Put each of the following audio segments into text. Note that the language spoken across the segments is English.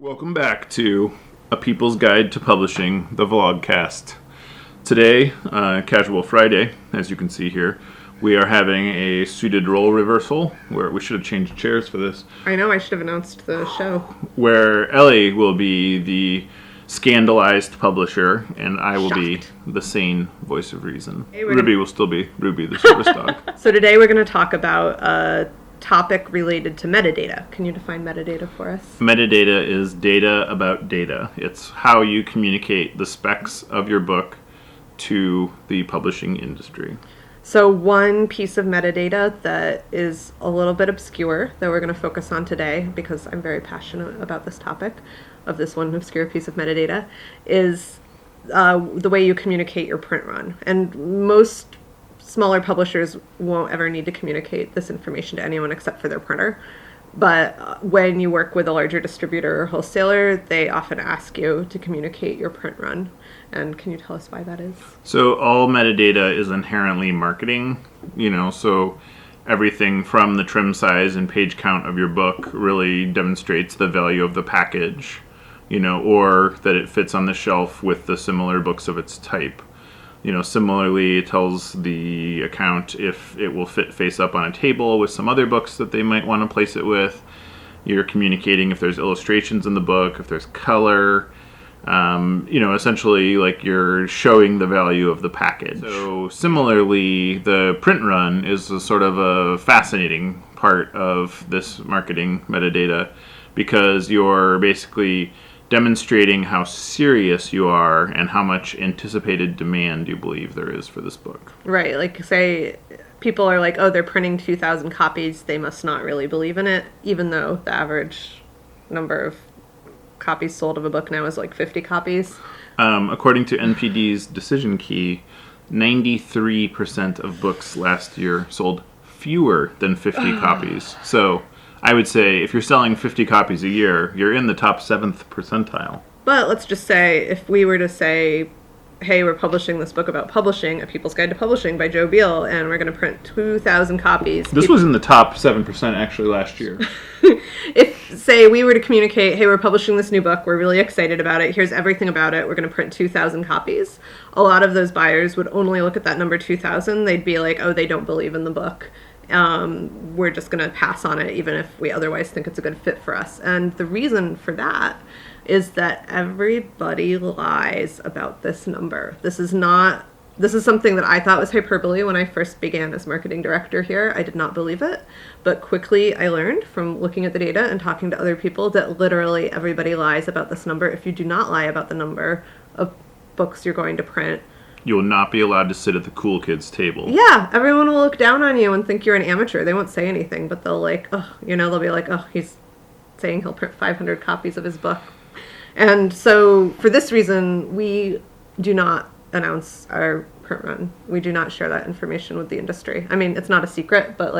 Welcome back to A People's Guide to Publishing, the vlogcast. Today, Casual Friday, as you can see here, we are having a suited role reversal, where we should have changed chairs for this. I know, I should have announced the show. Where Elly will be the scandalized publisher, and I will be the sane voice of reason. Hey, Ruby will still be Ruby, the service dog. So today we're going to talk about a topic related to metadata. Can you define metadata for us? Metadata is data about data. It's how you communicate the specs of your book to the publishing industry. So one piece of metadata that is a little bit obscure that we're going to focus on today, because I'm very passionate about this topic of this one obscure piece of metadata, is the way you communicate your print run. And most smaller publishers won't ever need to communicate this information to anyone except for their printer. But when you work with a larger distributor or wholesaler, they often ask you to communicate your print run. And can you tell us why that is? So all metadata is inherently marketing, so everything from the trim size and page count of your book really demonstrates the value of the package, or that it fits on the shelf with the similar books of its type. Similarly, it tells the account if it will fit face up on a table with some other books that they might want to place it with. You're communicating if there's illustrations in the book, if there's color. Essentially, like, you're showing the value of the package. So similarly, the print run is a sort of a fascinating part of this marketing metadata, because you're basically demonstrating how serious you are and how much anticipated demand you believe there is for this book. Right, like, say people are like, oh, they're printing 2,000 copies, they must not really believe in it, even though the average number of copies sold of a book now is like 50 copies. According to NPD's decision key, 93% of books last year sold fewer than 50 copies. So I would say if you're selling 50 copies a year, you're in the top 7th percentile. But let's just say, if we were to say, hey, we're publishing this book about publishing, A People's Guide to Publishing by Joe Biel, and we're going to print 2,000 copies. This was in the top 7% actually last year. If, say, we were to communicate, hey, we're publishing this new book, we're really excited about it, here's everything about it, we're going to print 2,000 copies, a lot of those buyers would only look at that number 2,000. They'd be like, oh, they don't believe in the book. We're just going to pass on it, even if we otherwise think it's a good fit for us. And the reason for that is that everybody lies about this number. This is something that I thought was hyperbole when I first began as marketing director here. I did not believe it, but quickly I learned from looking at the data and talking to other people that literally everybody lies about this number. If you do not lie about the number of books you're going to print, you will not be allowed to sit at the cool kids table. Yeah, everyone will look down on you and think you're an amateur. They won't say anything, but they'll they'll be like, oh, he's saying he'll print 500 copies of his book. And so for this reason, we do not announce our print run. We do not share that information with the industry. I mean, it's not a secret, but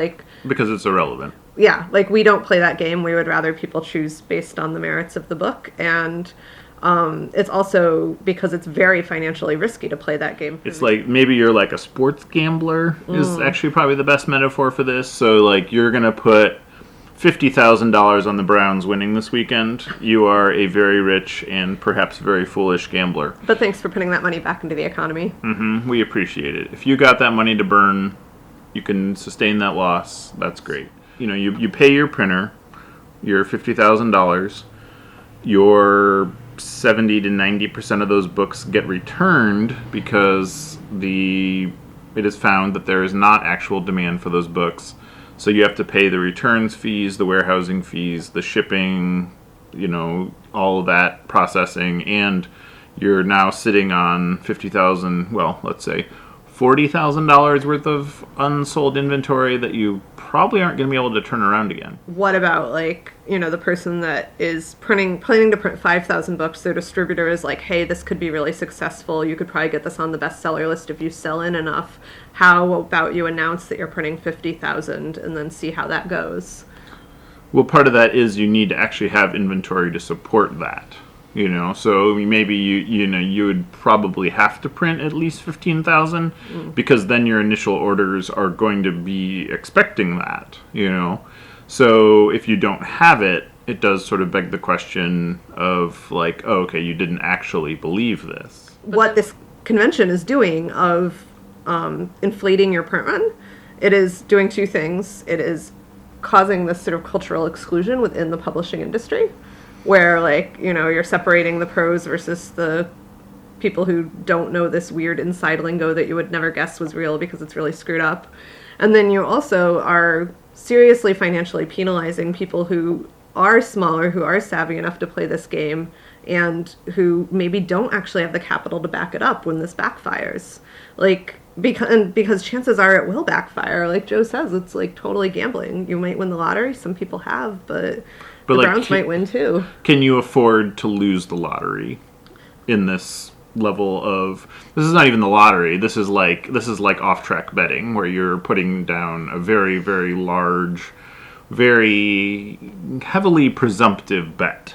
because it's irrelevant. Yeah, we don't play that game. We would rather people choose based on the merits of the book, and it's also because it's very financially risky to play that game. It's like, maybe you're like a sports gambler is actually probably the best metaphor for this. So you're going to put $50,000 on the Browns winning this weekend. You are a very rich and perhaps very foolish gambler. But thanks for putting that money back into the economy. Mm-hmm. We appreciate it. If you got that money to burn, you can sustain that loss. That's great. You pay your printer your $50,000. Your 70 to 90% of those books get returned because it is found that there is not actual demand for those books. So you have to pay the returns fees, the warehousing fees, the shipping, all of that processing, and you're now sitting on let's say $40,000 worth of unsold inventory that you probably aren't going to be able to turn around again. What about the person that is planning to print 5,000 books? Their distributor is like, hey, this could be really successful. You could probably get this on the bestseller list if you sell in enough. How about you announce that you're printing 50,000 and then see how that goes? Well, part of that is you need to actually have inventory to support that. So maybe you would probably have to print at least 15,000 because then your initial orders are going to be expecting that. So if you don't have it, it does sort of beg the question of like, oh, okay, you didn't actually believe this. What this convention is doing of inflating your print run, it is doing two things. It is causing this sort of cultural exclusion within the publishing industry, where like, you're separating the pros versus the people who don't know this weird inside lingo that you would never guess was real because it's really screwed up. And then you also are seriously financially penalizing people who are smaller, who are savvy enough to play this game, and who maybe don't actually have the capital to back it up when this backfires. Like, because chances are it will backfire. Like Joe says, it's like totally gambling. You might win the lottery. Some people have, but the like, Browns might win too. Can you afford to lose the lottery in this level of, this is not even the lottery, this is like off-track betting, where you're putting down a very, very large, very heavily presumptive bet.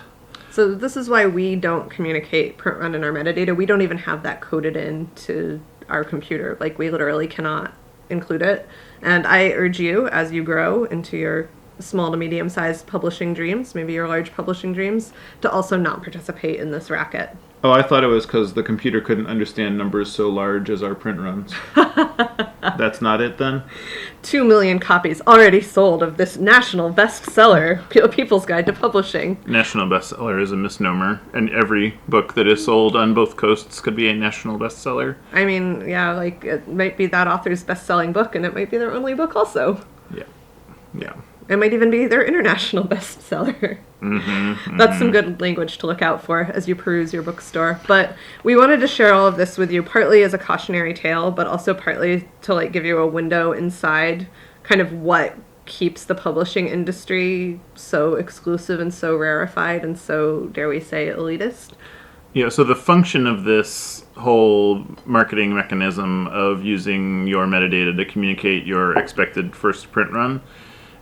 So this is why we don't communicate print run in our metadata. We don't even have that coded into our computer. Like, we literally cannot include it. And I urge you, as you grow into your small to medium-sized publishing dreams, maybe your large publishing dreams, to also not participate in this racket. Oh, I thought it was because the computer couldn't understand numbers so large as our print runs. That's not it, then? 2 million copies already sold of this national bestseller, People's Guide to Publishing. National bestseller is a misnomer, and every book that is sold on both coasts could be a national bestseller. I mean, yeah, like, it might be that author's best-selling book, and it might be their only book also. Yeah. It might even be their international bestseller. That's some good language to look out for as you peruse your bookstore. But we wanted to share all of this with you, partly as a cautionary tale, but also partly to like give you a window inside kind of what keeps the publishing industry so exclusive and so rarefied and so, dare we say, elitist. Yeah, so the function of this whole marketing mechanism of using your metadata to communicate your expected first print run,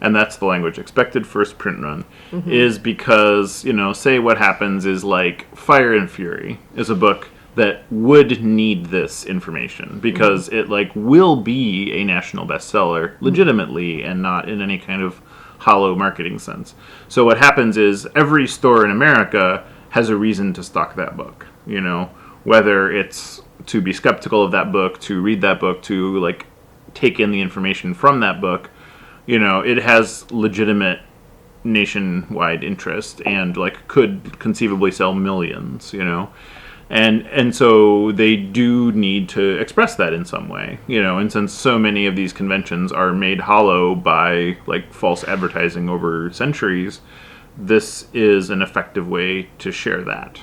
and that's the language, expected first print run, is because, say what happens is like Fire and Fury is a book that would need this information because it like will be a national bestseller legitimately and not in any kind of hollow marketing sense. So what happens is every store in America has a reason to stock that book, whether it's to be skeptical of that book, to read that book, to like take in the information from that book. It has legitimate nationwide interest and like could conceivably sell millions, and so they do need to express that in some way, and since so many of these conventions are made hollow by like false advertising over centuries, this is an effective way to share that.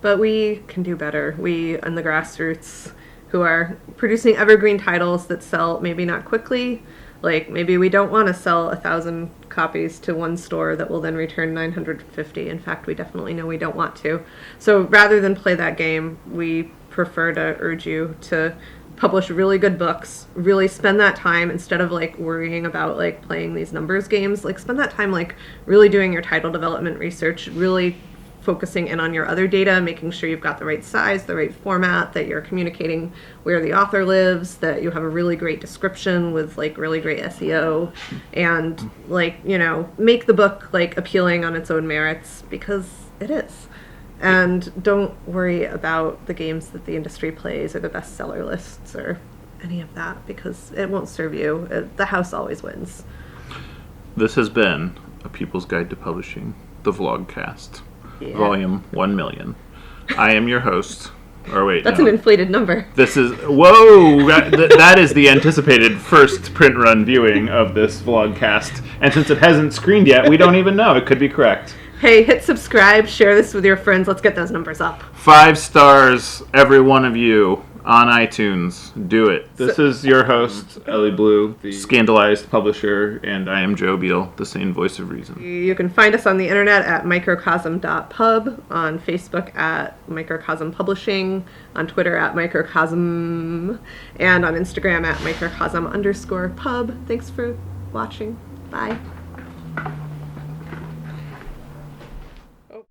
But we can do better. We in the grassroots who are producing evergreen titles that sell maybe not quickly. Like, maybe we don't want to sell 1,000 copies to one store that will then return 950. In fact, we definitely know we don't want to. So rather than play that game, we prefer to urge you to publish really good books, really spend that time instead of like worrying about like playing these numbers games, like spend that time like really doing your title development research, really focusing in on your other data, making sure you've got the right size, the right format, that you're communicating where the author lives, that you have a really great description with like really great SEO, and like, make the book like appealing on its own merits, because it is. And don't worry about the games that the industry plays or the bestseller lists or any of that, because it won't serve you. The house always wins. This has been A People's Guide to Publishing, the Vlogcast. Yeah. Volume 1 million. I am your host. Or wait, That's no. an inflated number. This is, whoa! That is the anticipated first print run viewing of this vlogcast. And since it hasn't screened yet, we don't even know. It could be correct. Hey, hit subscribe, share this with your friends. Let's get those numbers up. 5 stars, every one of you, on iTunes. Do it. This is your host, Elly Blue, the scandalized publisher, and I am Joe Biel, the sane voice of reason. You can find us on the internet at microcosm.pub, on Facebook at Microcosm Publishing, on Twitter at Microcosm, and on Instagram at microcosm_pub. Thanks for watching. Bye.